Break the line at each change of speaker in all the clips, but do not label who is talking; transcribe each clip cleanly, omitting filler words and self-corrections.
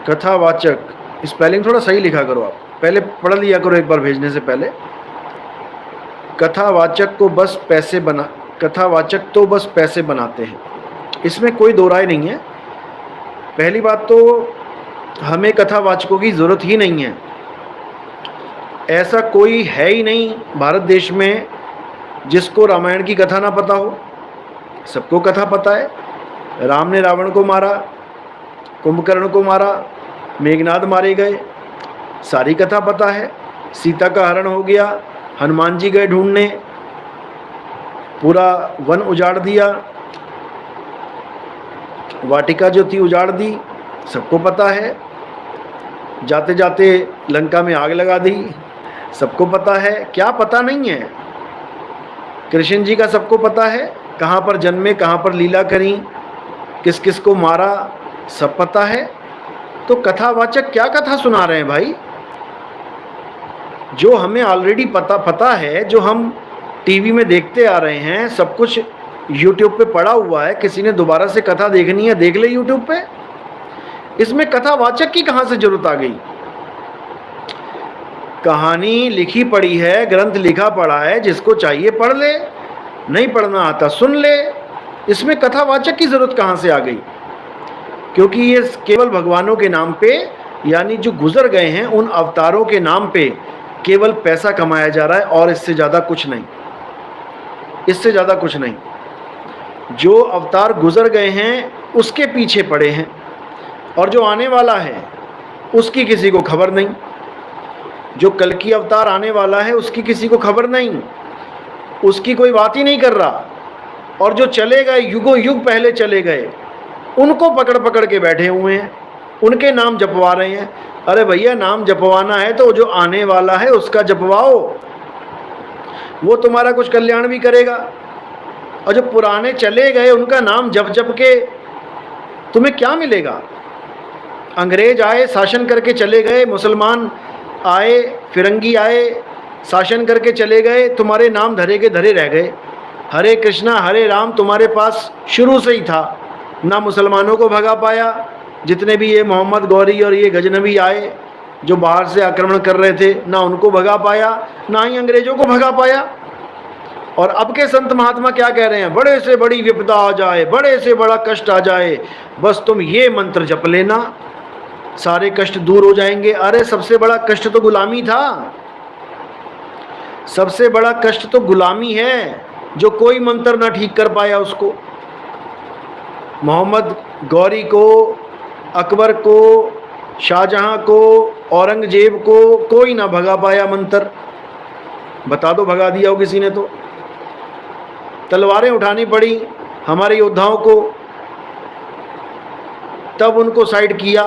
कथावाचक, स्पेलिंग थोड़ा सही लिखा करो आप, पहले पढ़ लिया करो एक बार भेजने से पहले। कथावाचक को बस पैसे बना कथावाचक तो बस पैसे बनाते हैं, इसमें कोई दो राय नहीं है। पहली बात तो हमें कथावाचकों की ज़रूरत ही नहीं है। ऐसा कोई है ही नहीं भारत देश में जिसको रामायण की कथा ना पता हो। सबको कथा पता है। राम ने रावण को मारा, कुंभकर्ण को मारा, मेघनाद मारे गए, सारी कथा पता है। सीता का हरण हो गया, हनुमान जी गए ढूंढने, पूरा वन उजाड़ दिया, वाटिका जो थी उजाड़ दी, सबको पता है। जाते जाते लंका में आग लगा दी, सबको पता है। क्या पता नहीं है? कृष्ण जी का सबको पता है, कहाँ पर जन्मे, कहाँ पर लीला करी, किस किस को मारा, सब पता है। तो कथावाचक क्या कथा सुना रहे हैं भाई? जो हमें ऑलरेडी पता है, जो हम टीवी में देखते आ रहे हैं, सब कुछ यूट्यूब पे पड़ा हुआ है। किसी ने दोबारा से कथा देखनी है, देख ले यूट्यूब पे। इसमें कथावाचक की कहाँ से जरूरत आ गई? कहानी लिखी पड़ी है, ग्रंथ लिखा पड़ा है, जिसको चाहिए पढ़ ले, नहीं पढ़ना आता सुन ले। इसमें कथावाचक की जरूरत कहाँ से आ गई? क्योंकि ये केवल भगवानों के नाम पे, यानी जो गुजर गए हैं उन अवतारों के नाम पे केवल पैसा कमाया जा रहा है, और इससे ज़्यादा कुछ नहीं, इससे ज़्यादा कुछ नहीं। जो अवतार गुजर गए हैं उसके पीछे पड़े हैं, और जो आने वाला है उसकी किसी को खबर नहीं। जो कल की अवतार आने वाला है उसकी किसी को खबर नहीं, उसकी कोई बात ही नहीं कर रहा। और जो चले गए, युगों युग पहले चले गए, उनको पकड़ पकड़ के बैठे हुए हैं, उनके नाम जपवा रहे हैं। अरे भैया, नाम जपवाना है तो जो आने वाला है उसका जपवाओ, वो तुम्हारा कुछ कल्याण भी करेगा। और जो पुराने चले गए उनका नाम जप जप के तुम्हें क्या मिलेगा? अंग्रेज आए, शासन करके चले गए, मुसलमान आए, फिरंगी आए, शासन करके चले गए, तुम्हारे नाम धरे के धरे रह गए। हरे कृष्णा हरे राम तुम्हारे पास शुरू से ही था, ना मुसलमानों को भगा पाया। जितने भी ये मोहम्मद गौरी और ये गजनबी आए जो बाहर से आक्रमण कर रहे थे, ना उनको भगा पाया, ना ही अंग्रेजों को भगा पाया। और अब के संत महात्मा क्या कह रहे हैं? बड़े से बड़ी विपदा आ जाए, बड़े से बड़ा कष्ट आ जाए, बस तुम ये मंत्र जप लेना, सारे कष्ट दूर हो जाएंगे। अरे सबसे बड़ा कष्ट तो गुलामी था, सबसे बड़ा कष्ट तो गुलामी है, जो कोई मंत्र ना ठीक कर पाया उसको। मोहम्मद गौरी को, अकबर को, शाहजहां को, औरंगजेब को कोई ना भगा पाया मंत्र। बता दो भगा दिया हो किसी ने तो? तलवारें उठानी पड़ी हमारे योद्धाओं को, तब उनको साइड किया,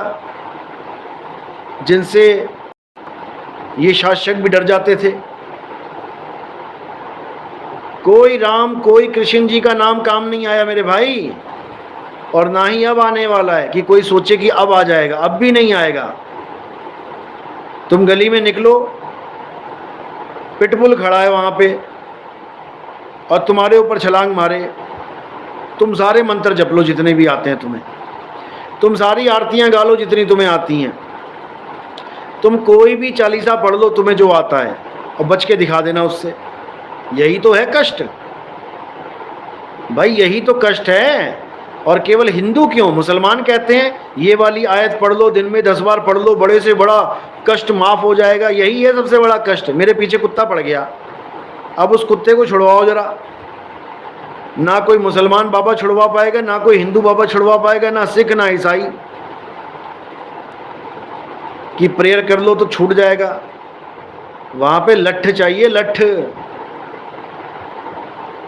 जिनसे ये शासक भी डर जाते थे। कोई राम कोई कृष्ण जी का नाम काम नहीं आया मेरे भाई, और ना ही अब आने वाला है कि कोई सोचे कि अब आ जाएगा। अब भी नहीं आएगा। तुम गली में निकलो, पिटबुल खड़ा है वहां पे और तुम्हारे ऊपर छलांग मारे, तुम सारे मंत्र जप लो जितने भी आते हैं तुम्हें, तुम सारी आरतियां गा लो जितनी तुम्हें आती हैं, तुम कोई भी चालीसा पढ़ लो तुम्हें जो आता है, और बच के दिखा देना उससे। यही तो है कष्ट भाई, यही तो कष्ट है। और केवल हिंदू क्यों, मुसलमान कहते हैं ये वाली आयत पढ़ लो, दिन में 10 बार पढ़ लो, बड़े से बड़ा कष्ट माफ हो जाएगा। यही है सबसे बड़ा कष्ट। मेरे पीछे कुत्ता पड़ गया, अब उस कुत्ते को छुड़वाओ जरा। ना कोई मुसलमान बाबा छुड़वा पाएगा, ना कोई हिंदू बाबा छुड़वा पाएगा, ना सिख ना ईसाई, कि प्रेयर कर लो तो छूट जाएगा। वहां पे लठ चाहिए, लठ,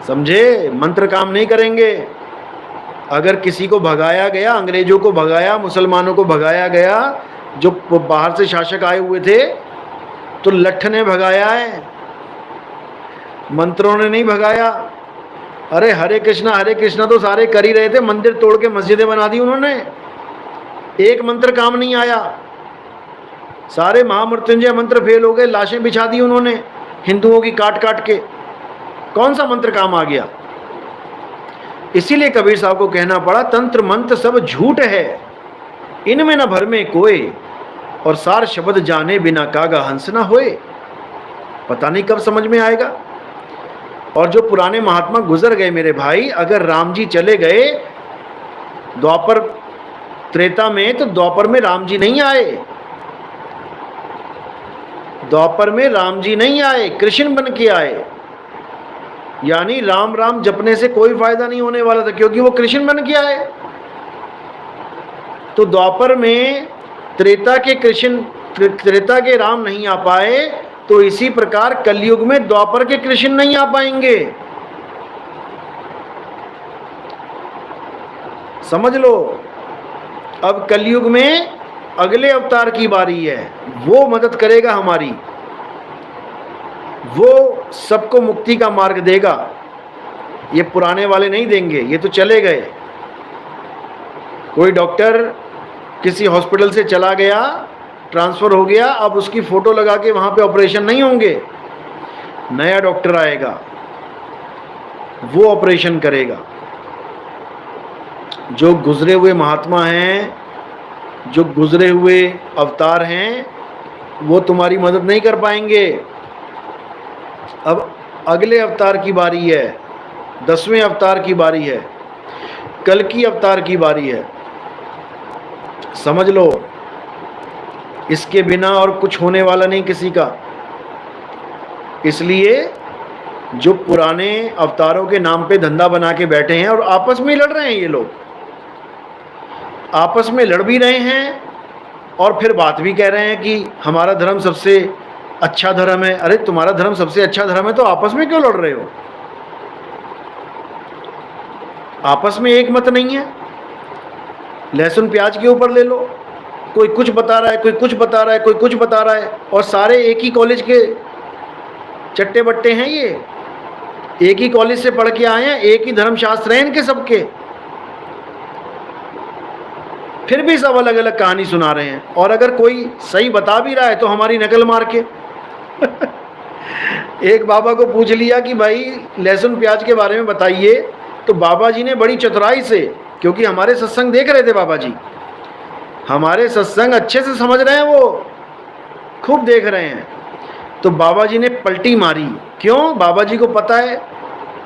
समझे? मंत्र काम नहीं करेंगे। अगर किसी को भगाया गया, अंग्रेजों को भगाया, मुसलमानों को भगाया गया, जो बाहर से शासक आए हुए थे, तो लठ ने भगाया है, मंत्रों ने नहीं भगाया। अरे हरे कृष्णा तो सारे कर ही रहे थे, मंदिर तोड़ के मस्जिदें बना दी उन्होंने, एक मंत्र काम नहीं आया। सारे महामृत्युंजय मंत्र फेल हो गए, लाशें बिछा दी उन्होंने हिंदुओं की काट काट के, कौन सा मंत्र काम आ गया? इसीलिए कबीर साहब को कहना पड़ा, तंत्र मंत्र सब झूठ है, इनमें न भर में कोय, और सार शब्द जाने बिना कागा हंस न होए। पता नहीं कब समझ में आएगा। और जो पुराने महात्मा गुजर गए मेरे भाई, अगर राम जी चले गए द्वापर त्रेता में, तो द्वापर में राम जी नहीं आए, द्वापर में राम जी नहीं आए, कृष्ण बन के आए। यानी राम राम जपने से कोई फायदा नहीं होने वाला था, क्योंकि वो कृष्ण बन के आए। तो द्वापर में त्रेता के कृष्ण, त्रेता के राम नहीं आ पाए, तो इसी प्रकार कलयुग में द्वापर के कृष्ण नहीं आ पाएंगे। समझ लो, अब कलयुग में अगले अवतार की बारी है, वो मदद करेगा हमारी, वो सबको मुक्ति का मार्ग देगा। ये पुराने वाले नहीं देंगे, ये तो चले गए। कोई डॉक्टर किसी हॉस्पिटल से चला गया, ट्रांसफ़र हो गया, अब उसकी फ़ोटो लगा के वहाँ पे ऑपरेशन नहीं होंगे। नया डॉक्टर आएगा, वो ऑपरेशन करेगा। जो गुजरे हुए महात्मा हैं, जो गुजरे हुए अवतार हैं, वो तुम्हारी मदद नहीं कर पाएंगे। अब अगले अवतार की बारी है, 10वें अवतार की बारी है, कल की अवतार की बारी है। समझ लो, इसके बिना और कुछ होने वाला नहीं किसी का। इसलिए जो पुराने अवतारों के नाम पे धंधा बना के बैठे हैं और आपस में लड़ रहे हैं, ये लोग आपस में लड़ भी रहे हैं और फिर बात भी कह रहे हैं कि हमारा धर्म सबसे अच्छा धर्म है। अरे तुम्हारा धर्म सबसे अच्छा धर्म है तो आपस में क्यों लड़ रहे हो? आपस में एक मत नहीं है। लहसुन प्याज के ऊपर ले लो, कोई कुछ बता रहा है, कोई कुछ बता रहा है, कोई कुछ बता रहा है, और सारे एक ही कॉलेज के चट्टे बट्टे हैं। ये एक ही कॉलेज से पढ़ के आए हैं, एक ही धर्मशास्त्र हैं इनके सबके, फिर भी सब अलग अलग कहानी सुना रहे हैं। और अगर कोई सही बता भी रहा है तो हमारी नकल मार के एक बाबा को पूछ लिया कि भाई लहसुन प्याज के बारे में बताइए, तो बाबा जी ने बड़ी चतुराई से, क्योंकि हमारे सत्संग देख रहे थे बाबा जी, हमारे सत्संग अच्छे से समझ रहे हैं, वो खूब देख रहे हैं, तो बाबा जी ने पलटी मारी। क्यों? बाबा जी को पता है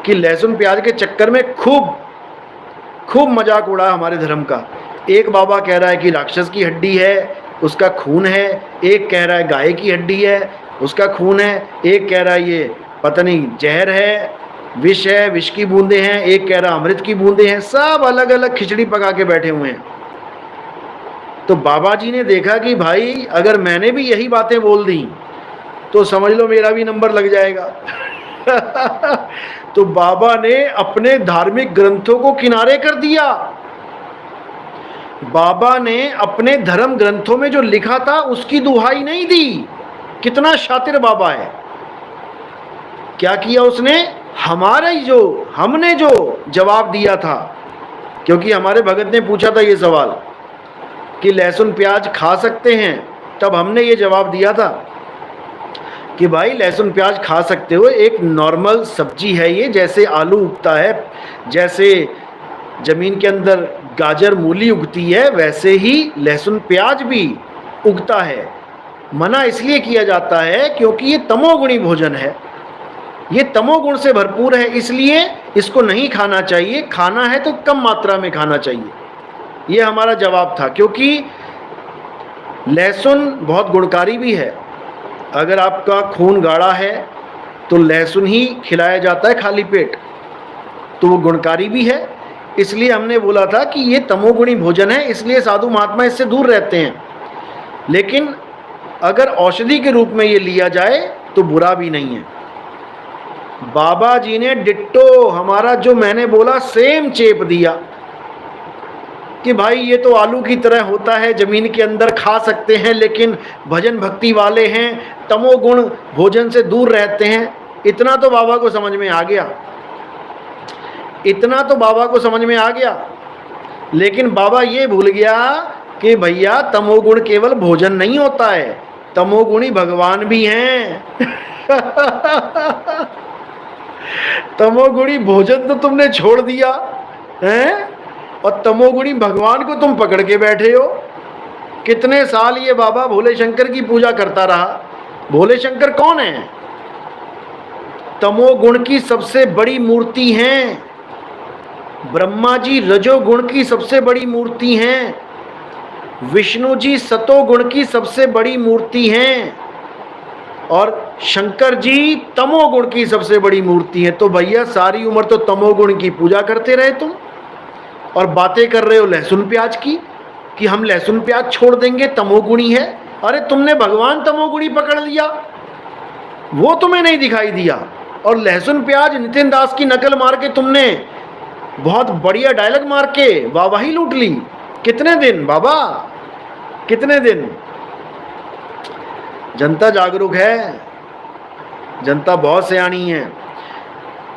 कि लहसुन प्याज के चक्कर में खूब मजाक उड़ा हमारे धर्म का। एक बाबा कह रहा है कि राक्षस की हड्डी है, उसका खून है, एक कह रहा है गाय की हड्डी है, उसका खून है, एक कह रहा है ये पता नहीं जहर है, विष है, विष की बूंदें हैं, एक कह रहा अमृत की बूंदें हैं। सब अलग अलग खिचड़ी पका के बैठे हुए हैं। तो बाबा जी ने देखा कि भाई अगर मैंने भी यही बातें बोल दी तो समझ लो मेरा भी नंबर लग जाएगा। तो बाबा ने अपने धार्मिक ग्रंथों को किनारे कर दिया। बाबा ने अपने धर्म ग्रंथों में जो लिखा था उसकी दुहाई नहीं दी। कितना शातिर बाबा है। क्या किया उसने? हमने जो जवाब दिया था, क्योंकि हमारे भगत ने पूछा था ये सवाल कि लहसुन प्याज खा सकते हैं, तब हमने ये जवाब दिया था कि भाई लहसुन प्याज खा सकते हो, एक नॉर्मल सब्जी है ये, जैसे आलू उगता है, जैसे ज़मीन के अंदर गाजर मूली उगती है, वैसे ही लहसुन प्याज भी उगता है। मना इसलिए किया जाता है क्योंकि ये तमोगुणी भोजन है, ये तमोगुण से भरपूर है, इसलिए इसको नहीं खाना चाहिए। खाना है तो कम मात्रा में खाना चाहिए, ये हमारा जवाब था। क्योंकि लहसुन बहुत गुणकारी भी है। अगर आपका खून गाढ़ा है तो लहसुन ही खिलाया जाता है खाली पेट, तो वो गुणकारी भी है। इसलिए हमने बोला था कि ये तमोगुणी भोजन है, इसलिए साधु महात्मा इससे दूर रहते हैं। लेकिन अगर औषधि के रूप में ये लिया जाए तो बुरा भी नहीं है। बाबा जी ने डिट्टो हमारा जो मैंने बोला सेम चेप दिया कि भाई ये तो आलू की तरह होता है, ज़मीन के अंदर खा सकते हैं, लेकिन भजन भक्ति वाले हैं, तमोगुण भोजन से दूर रहते हैं। इतना तो बाबा को समझ में आ गया, इतना तो बाबा को समझ में आ गया। लेकिन बाबा ये भूल गया कि भैया तमोगुण केवल भोजन नहीं होता है, तमोगुणी भगवान भी हैं। तमोगुणी भोजन तो तुमने छोड़ दिया है और तमोगुणी भगवान को तुम पकड़ के बैठे हो। कितने साल ये बाबा भोले शंकर की पूजा करता रहा। भोले शंकर कौन है? तमोगुण की सबसे बड़ी मूर्ति हैं। ब्रह्मा जी रजोगुण की सबसे बड़ी मूर्ति हैं। विष्णु जी सतोगुण की सबसे बड़ी मूर्ति हैं और शंकर जी तमोगुण की सबसे बड़ी मूर्ति है। तो भैया सारी उम्र तो तमोगुण की पूजा करते रहे तुम, और बातें कर रहे हो लहसुन प्याज की कि हम लहसुन प्याज छोड़ देंगे, तमोगुणी है। अरे तुमने भगवान तमोगुणी पकड़ लिया, वो तुम्हें नहीं दिखाई दिया। और लहसुन प्याज नितिन दास की नकल मार के तुमने बहुत बढ़िया डायलॉग मार के वाहवाही लूट ली। कितने दिन बाबा, कितने दिन? जनता जागरूक है, जनता बहुत सयानी है।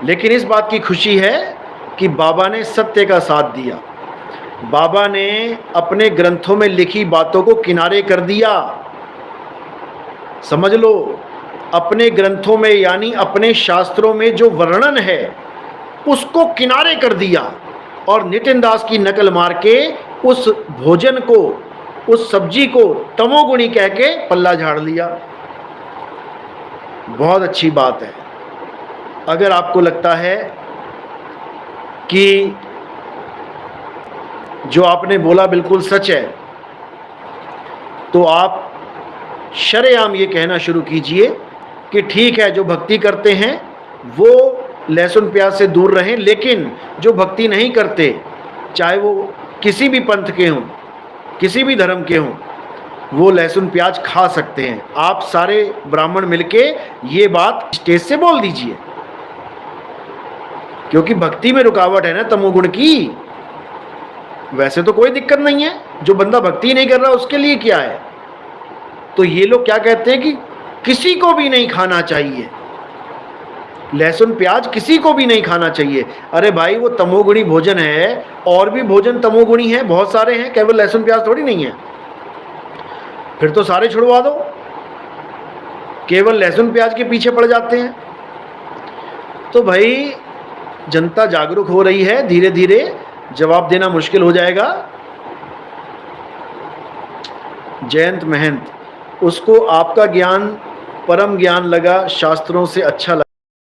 लेकिन इस बात की खुशी है कि बाबा ने सत्य का साथ दिया। बाबा ने अपने ग्रंथों में लिखी बातों को किनारे कर दिया। समझ लो, अपने ग्रंथों में यानी अपने शास्त्रों में जो वर्णन है उसको किनारे कर दिया और नितिन दास की नकल मार के उस भोजन को, उस सब्जी को तमोगुणी कह के पल्ला झाड़ लिया। बहुत अच्छी बात है। अगर आपको लगता है कि जो आपने बोला बिल्कुल सच है, तो आप शरेआम ये कहना शुरू कीजिए कि ठीक है, जो भक्ति करते हैं वो लहसुन प्याज से दूर रहें, लेकिन जो भक्ति नहीं करते, चाहे वो किसी भी पंथ के हों, किसी भी धर्म के हों, वो लहसुन प्याज खा सकते हैं। आप सारे ब्राह्मण मिलके ये बात स्टेज से बोल दीजिए, क्योंकि भक्ति में रुकावट है ना तमोगुण की। वैसे तो कोई दिक्कत नहीं है, जो बंदा भक्ति नहीं कर रहा उसके लिए क्या है। तो ये लोग क्या कहते हैं कि किसी को भी नहीं खाना चाहिए लहसुन प्याज, किसी को भी नहीं खाना चाहिए। अरे भाई, वो तमोगुणी भोजन है, और भी भोजन तमोगुणी है, बहुत सारे हैं, केवल लहसुन प्याज थोड़ी नहीं है। फिर तो सारे छुड़वा दो, केवल लहसुन प्याज के पीछे पड़ जाते हैं। तो भाई जनता जागरूक हो रही है, धीरे धीरे जवाब देना मुश्किल हो जाएगा। जयंत महंत, उसको आपका ज्ञान परम ज्ञान लगा, शास्त्रों से अच्छा लगा।